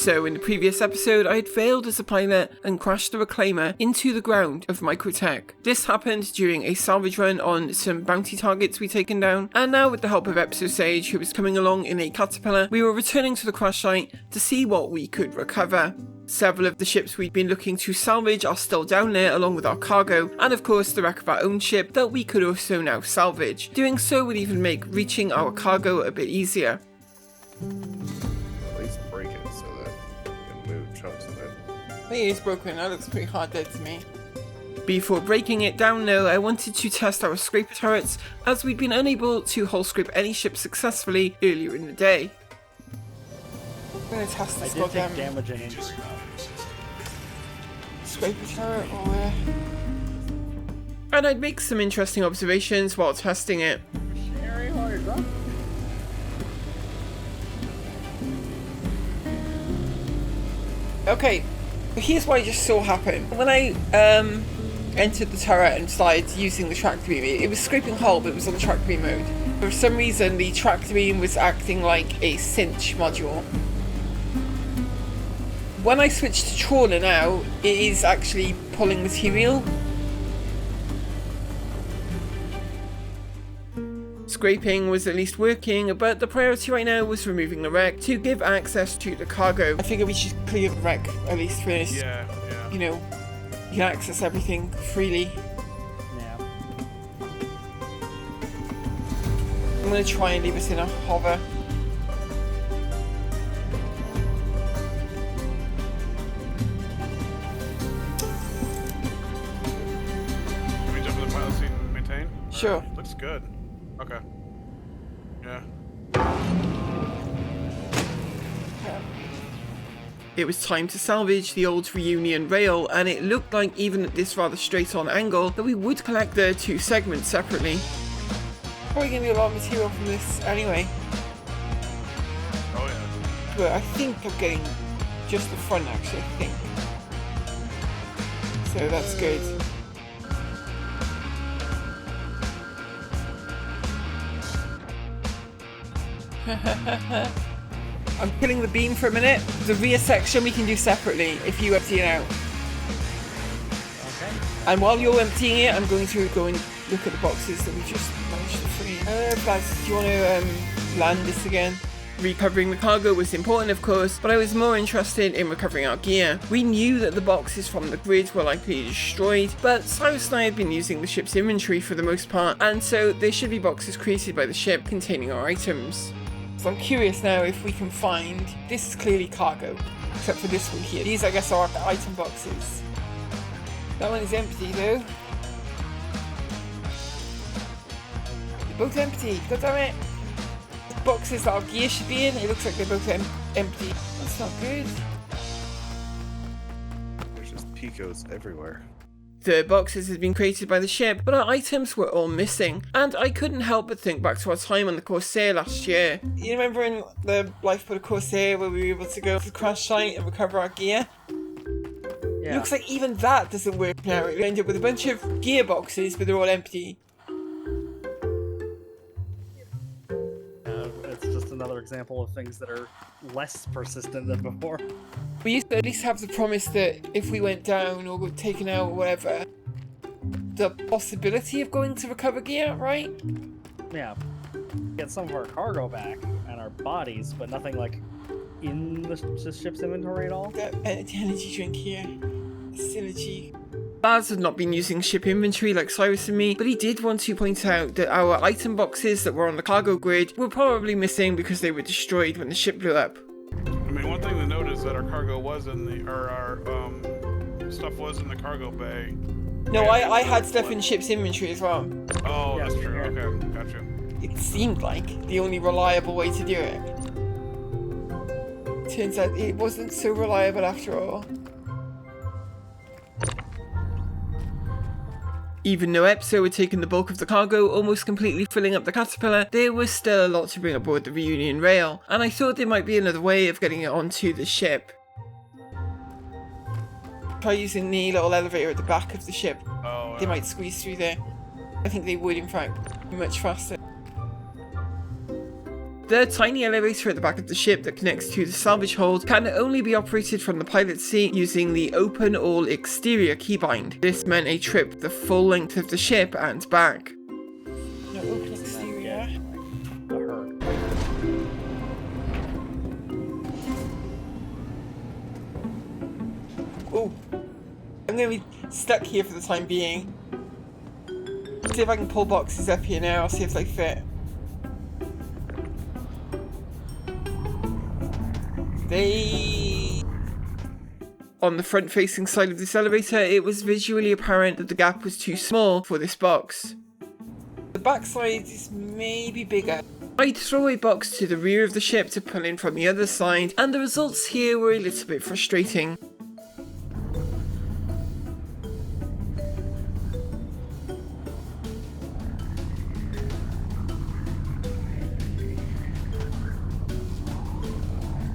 So in the previous episode, I had failed as a pilot and crashed the reclaimer into the ground of Microtech. This happened during a salvage run on some bounty targets we'd taken down, and now with the help of Episode Sage, who was coming along in a caterpillar, we were returning to the crash site to see what we could recover. Several of the ships we'd been looking to salvage are still down there along with our cargo, and of course the wreck of our own ship that we could also now salvage. Doing so would even make reaching our cargo a bit easier. At least break it so that you can move chunks of it. I think it is broken, that looks pretty hard dead to me. Before breaking it down though, I wanted to test our scraper turrets, as we'd been unable to hull scrape any ship successfully earlier in the day. I'm gonna test this goddamn damage and injury. scraper turret or and I'd make some interesting observations while testing it. Okay, here's what I just saw happen. When I entered the turret and started using the tractor beam, it was scraping hull, but it was on the tractor beam mode. For some reason, the tractor beam was acting like a cinch module. When I switch to trawler now, it is actually pulling material. Scraping was at least working, but the priority right now was removing the wreck to give access to the cargo. I figure we should clear the wreck at least first. Yeah. You know, you can access everything freely. Yeah. I'm gonna try and leave us in a hover. Can we jump in the pilot seat and maintain? Sure. Looks good. Okay. Yeah. It was time to salvage the old reunion rail, and it looked like even at this rather straight on angle that we would collect the two segments separately. Probably gonna be a lot of material from this anyway. Oh yeah. But I think I'm getting just the front actually, I think. So that's good. I'm killing the beam for a minute. The rear section we can do separately if you empty it out. Okay. And while you're emptying it, I'm going to go and look at the boxes that we just managed to free. Baz, do you want to land this again? Recovering the cargo was important of course, but I was more interested in recovering our gear. We knew that the boxes from the grid were likely destroyed, but Cyrus and I had been using the ship's inventory for the most part, and so there should be boxes created by the ship containing our items. So I'm curious now if we can find, this is clearly cargo, except for this one here. These I guess are item boxes. That one is empty though. They're both empty, god damn it. The boxes that our gear should be in, it looks like they're both empty. That's not good. There's just picos everywhere. The boxes had been created by the ship, but our items were all missing, and I couldn't help but think back to our time on the Corsair last year. You remember in the lifeboat of Corsair where we were able to go to the crash site and recover our gear? Yeah. It looks like even that doesn't work now. We end up with a bunch of gear boxes, but they're all empty. It's just another example of things that are less persistent than before. We used to at least have the promise that if we went down or got taken out or whatever, the possibility of going to recover gear, right? Yeah. Get some of our cargo back and our bodies, but nothing like in the ship's inventory at all. The energy drink here. Synergy. Baz had not been using ship inventory like Cyrus and me, but he did want to point out that our item boxes that were on the cargo grid were probably missing because they were destroyed when the ship blew up. I mean, one thing to note is that our cargo was in the, or our stuff was in the cargo bay. No, I had stuff in ship's inventory as well. Oh, Yeah, that's true. yeah. Okay, gotcha. It seemed like the only reliable way to do it. Turns out it wasn't so reliable after all. Even though Epso had taken the bulk of the cargo, almost completely filling up the caterpillar, there was still a lot to bring aboard the reunion rail, and I thought there might be another way of getting it onto the ship. Try using the little elevator at the back of the ship. Oh, They might squeeze through there. I think they would, in fact, be much faster. The tiny elevator at the back of the ship that connects to the salvage hold can only be operated from the pilot's seat using the open all exterior keybind. This meant a trip the full length of the ship and back. No, open exterior. Oh, I'm going to be stuck here for the time being. Let's see if I can pull boxes up here now, I'll see if they fit. On the front-facing side of this elevator, it was visually apparent that the gap was too small for this box. The back side is maybe bigger. I'd throw a box to the rear of the ship to pull in from the other side, and the results here were a little bit frustrating.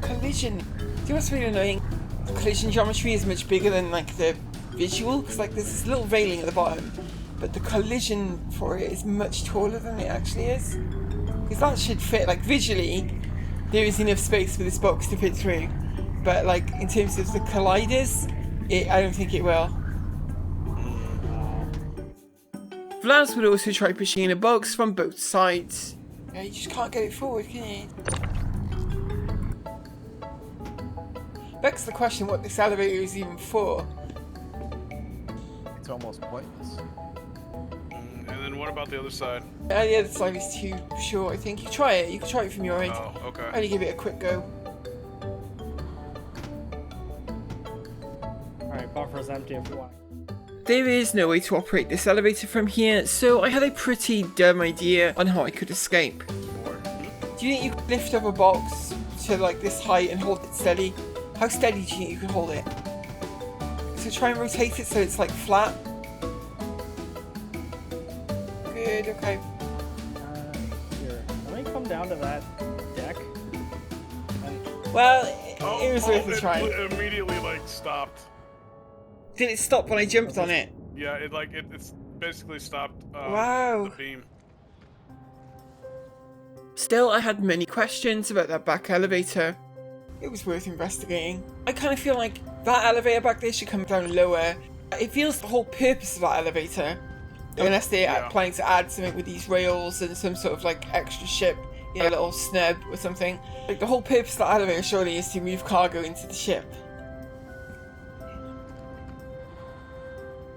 Collision. Do you know what's really annoying? The collision geometry is much bigger than like the visual, because like there's this little railing at the bottom, but the collision for it is much taller than it actually is. Because that should fit, like visually, there is enough space for this box to fit through, but like in terms of the colliders, I don't think it will. Vlad would also try pushing in a box from both sides. Yeah, you just can't get it forward, can you? Begs the question what this elevator is even for. It's almost pointless. And then what about the other side? The other side is too short, I think. You can try it from your end. Oh, okay. Only give it a quick go. Alright, buffer's empty if you want. There is no way to operate this elevator from here, so I had a pretty dumb idea on how I could escape. Do you think you could lift up a box to like this height and hold it steady? How steady do you think you can hold it? So try and rotate it so it's like flat. Good, okay. Here, let me come down to that deck. Well, it was worth a try. It immediately like stopped. Did it stop when I jumped on it? Yeah, it's basically stopped Wow. the beam. Still, I had many questions about that back elevator. It was worth investigating. I kind of feel like that elevator back there should come down lower. It feels the whole purpose of that elevator. Unless they're planning to add something with these rails and some sort of like extra ship, you know, a little snub or something. Like the whole purpose of that elevator surely is to move cargo into the ship.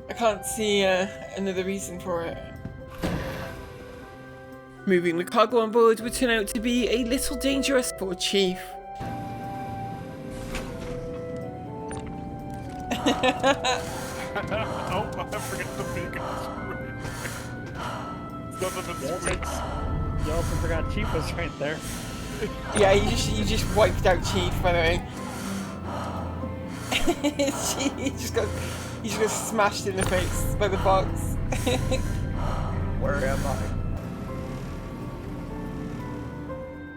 I can't see another reason for it. Moving the cargo on board would turn out to be a little dangerous for Chief. Oh, I forgot the beacon. Nothing but space. You also forgot Chief was right there. Yeah, you just wiped out Chief, by the way. he just got smashed in the face by the box. Where am I?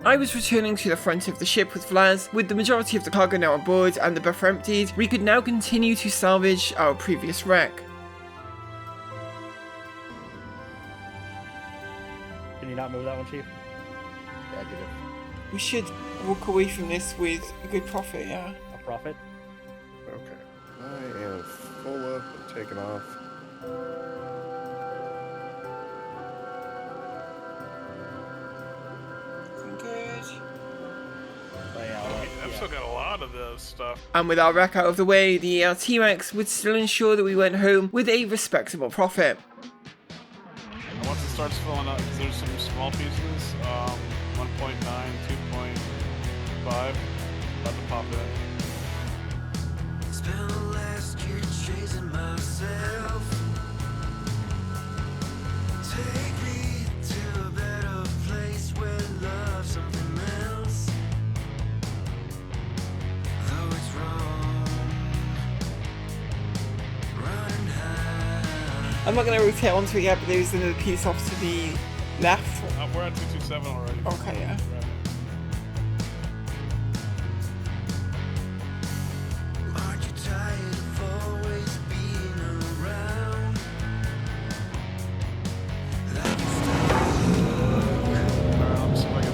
I was returning to the front of the ship with Vlad. With the majority of the cargo now on board and the buffer emptied, we could now continue to salvage our previous wreck. Can you not move that one, Chief? Yeah, I did it. We should walk away from this with a good profit, yeah. A profit? Okay. I am full up and taking off. Good. But yeah, I've still got a lot of this stuff. And with our wreck out of the way, the T-Rex would still ensure that we went home with a respectable profit. And once it starts filling up, there's some small pieces, 1.9, 2.5, about to pop in. Spent the last year chasing myself. Take me to a better place where love's something else. Though it's wrong, running high. I'm not going to rotate onto it yet, but there's another piece off to the left. We're at 227 already. Okay, yeah. Aren't you tired of always being around? Alright, let me see if I can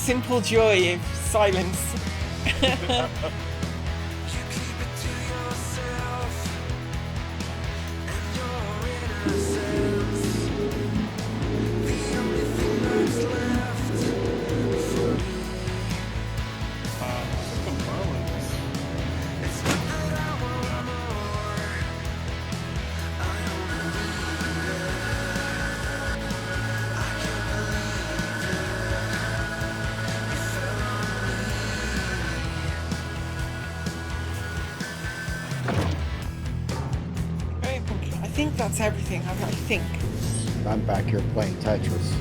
simple joy of silence. You keep it to yourself and your innocence. The only thing that's left for me. The Marlins. It's not that I want more. I don't believe it. I can't believe it. You fell on Right, I think that's everything. I think. I'm back here playing Tetris.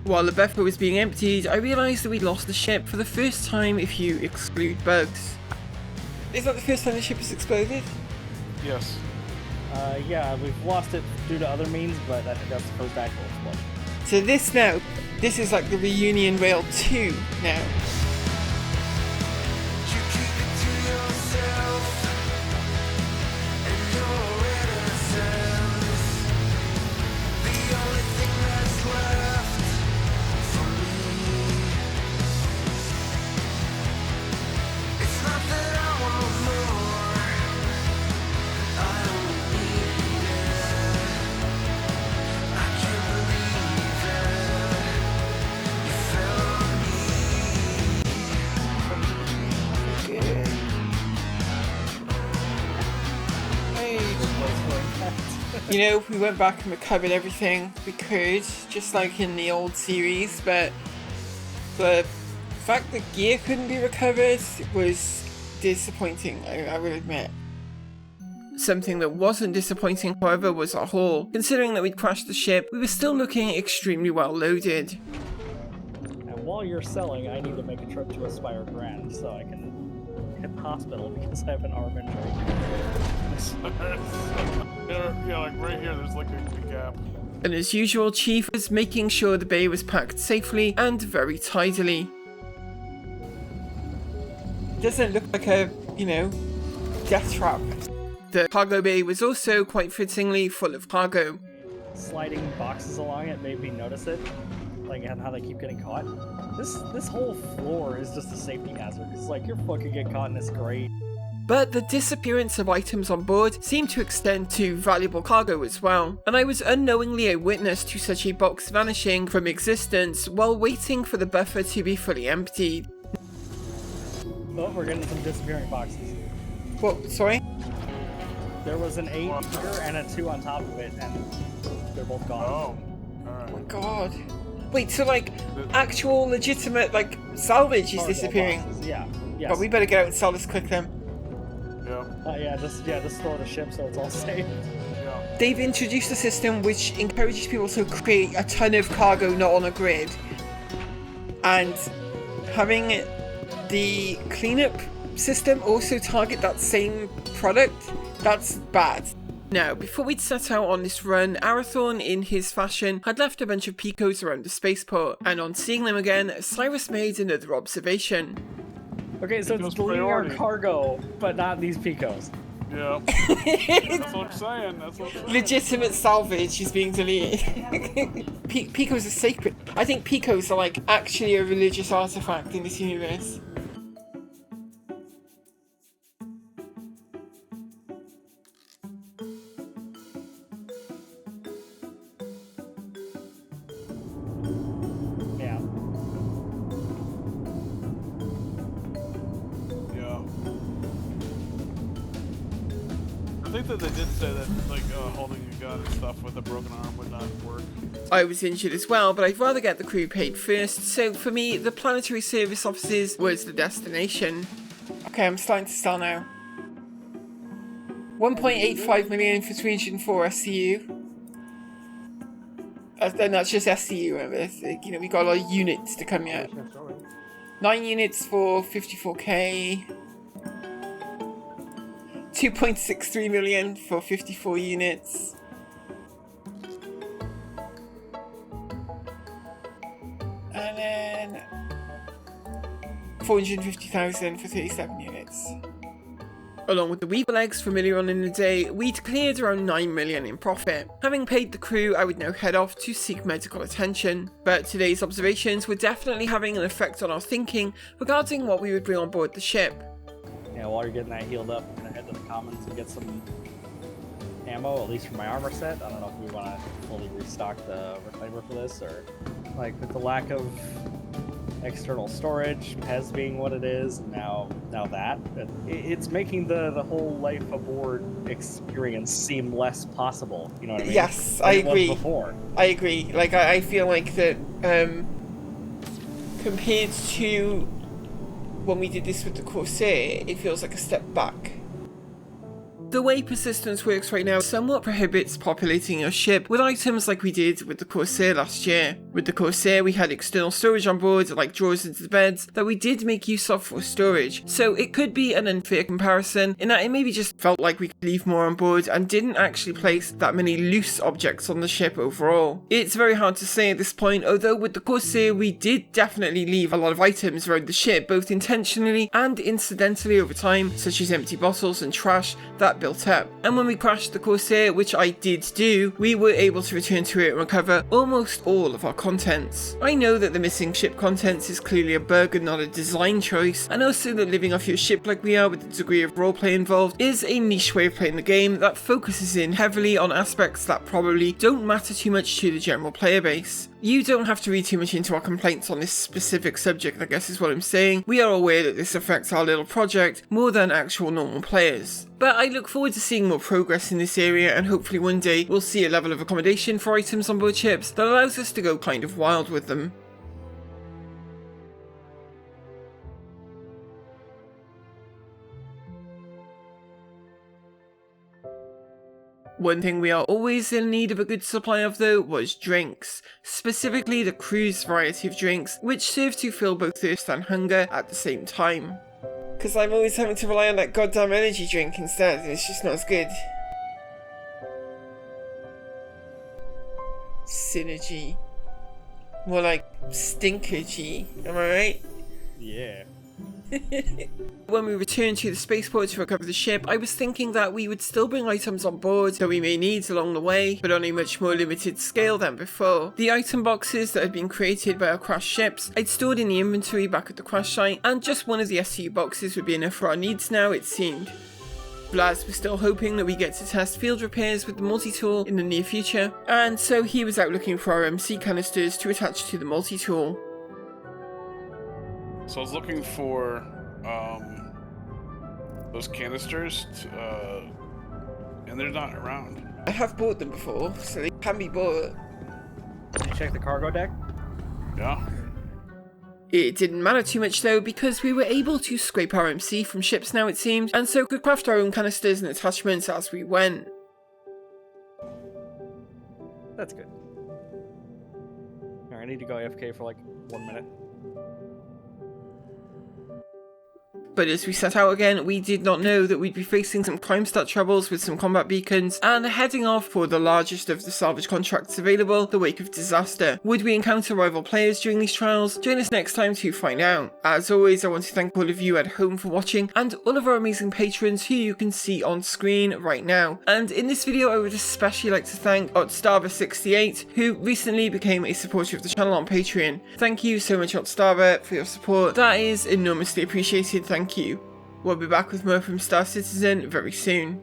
While the buffer was being emptied, I realised that we'd lost the ship for the first time if you exclude bugs. Is that the first time the ship has exploded? Yes. Yeah, we've lost it due to other means, but I think that's the first actual explosion. So this is like the reunion rail 2 now. You keep it to yourself and your innocence. The only thing that's left for me. It's not that I want more. I don't need it. I can't believe it. You fell on me. Good. Hey. You know, we went back and recovered everything we could, just like in the old series, but the fact that gear couldn't be recovered was disappointing, I will admit. Something that wasn't disappointing, however, was our haul. Considering that we'd crashed the ship, we were still looking extremely well loaded. And while you're selling, I need to make a trip to Aspire Grand so I can hit the hospital because I have an arm injury. Yeah, like right here, there's like a gap. And as usual, Chief was making sure the bay was packed safely and very tidily. Doesn't look like a, death trap. The cargo bay was also quite fittingly full of cargo. Sliding boxes along it made me notice it, like and how they keep getting caught. This whole floor is just a safety hazard. It's like you're fucking get caught in this grate. But the disappearance of items on board seemed to extend to valuable cargo as well, and I was unknowingly a witness to such a box vanishing from existence while waiting for the buffer to be fully emptied. Oh, we're getting some disappearing boxes. What, sorry? There was an 8 here and a 2 on top of it, and they're both gone. Oh. Oh my Alright. god. Wait, so actual legitimate, salvage is Cargo disappearing? boxes, yeah. Yes. But we better get out and sell this quick then. Yeah. Just store the ship so it's all safe. Yeah. They've introduced a system which encourages people to create a ton of cargo not on a grid. And having the cleanup system also target that same product, that's bad. Now, before we'd set out on this run, Arathorn, in his fashion, had left a bunch of picos around the spaceport, and on seeing them again, Cyrus made another observation. Okay, so Picos it's deleting our priority. cargo, but not these picos. Yeah. That's what I'm saying. That's what I'm saying. Legitimate salvage is being deleted. Picos are sacred. I think picos are actually a religious artifact in this universe. Yeah. Yeah. I think that they did say that, holding a gun and stuff with a broken arm would not work. I was injured as well, but I'd rather get the crew paid first, so for me, the planetary service offices was the destination. Okay, I'm starting to sell now. 1.85 million for 304 SCU. And that's just SCU, remember? We got a lot of units to come yet. 9 units for 54k. 2.63 million for 54 units. And then 450,000 for 37 units. Along with the Weaver legs from earlier on in the day, we'd cleared around 9 million in profit. Having paid the crew, I would now head off to seek medical attention. But today's observations were definitely having an effect on our thinking regarding what we would bring on board the ship. Yeah, while you're getting that healed up, I'm gonna head to the commons and get some ammo, at least for my armor set. I don't know if we want to fully restock the reclaimer for this, or like with the lack of external storage, PES being what it is, and now that it's making the whole life aboard experience seem less possible. You know what I mean? Yes, than I it was agree. Before. I agree. Like I feel like that compared to when we did this with the Corsair, it feels like a step back. The way persistence works right now somewhat prohibits populating your ship with items like we did with the Corsair last year. With the Corsair, we had external storage on board, like drawers into the beds, that we did make use of for storage, so it could be an unfair comparison in that it maybe just felt like we could leave more on board and didn't actually place that many loose objects on the ship overall. It's very hard to say at this point, although with the Corsair we did definitely leave a lot of items around the ship, both intentionally and incidentally over time, such as empty bottles and trash that built up. And when we crashed the Corsair, which I did do, we were able to return to it and recover almost all of our contents. I know that the missing ship contents is clearly a bug and not a design choice, and also that living off your ship like we are with the degree of roleplay involved is a niche way of playing the game that focuses in heavily on aspects that probably don't matter too much to the general player base. You don't have to read too much into our complaints on this specific subject, I guess is what I'm saying. We are aware that this affects our little project more than actual normal players. But I look forward to seeing more progress in this area, and hopefully one day we'll see a level of accommodation for items on board ships that allows us to go kind of wild with them. One thing we are always in need of a good supply of though was drinks, specifically the crew's variety of drinks, which serve to fill both thirst and hunger at the same time. Because I'm always having to rely on that goddamn energy drink instead, and it's just not as good. Synergy. More like stinkergy, am I right? Yeah. When we returned to the spaceport to recover the ship, I was thinking that we would still bring items on board that we may need along the way, but on a much more limited scale than before. The item boxes that had been created by our crashed ships, I'd stored in the inventory back at the crash site, and just one of the STU boxes would be enough for our needs now, it seemed. Blaz was still hoping that we get to test field repairs with the multi-tool in the near future, and so he was out looking for our MC canisters to attach to the multi-tool. So I was looking for those canisters, and they're not around. I have bought them before, so they can be bought. Did you check the cargo deck? Yeah. It didn't matter too much though, because we were able to scrape our MC from ships now it seemed, and so could craft our own canisters and attachments as we went. That's good. Alright, I need to go AFK for like 1 minute. But as we set out again, we did not know that we'd be facing some crime stat troubles with some combat beacons and heading off for the largest of the salvage contracts available, the Wake of Disaster. Would we encounter rival players during these trials? Join us next time to find out. As always, I want to thank all of you at home for watching and all of our amazing patrons who you can see on screen right now. And in this video, I would especially like to thank STAR-VHQJ-MGVL, who recently became a supporter of the channel on Patreon. Thank you so much, STAR-VHQJ, for your support. That is enormously appreciated. Thank you. We'll be back with more from Star Citizen very soon.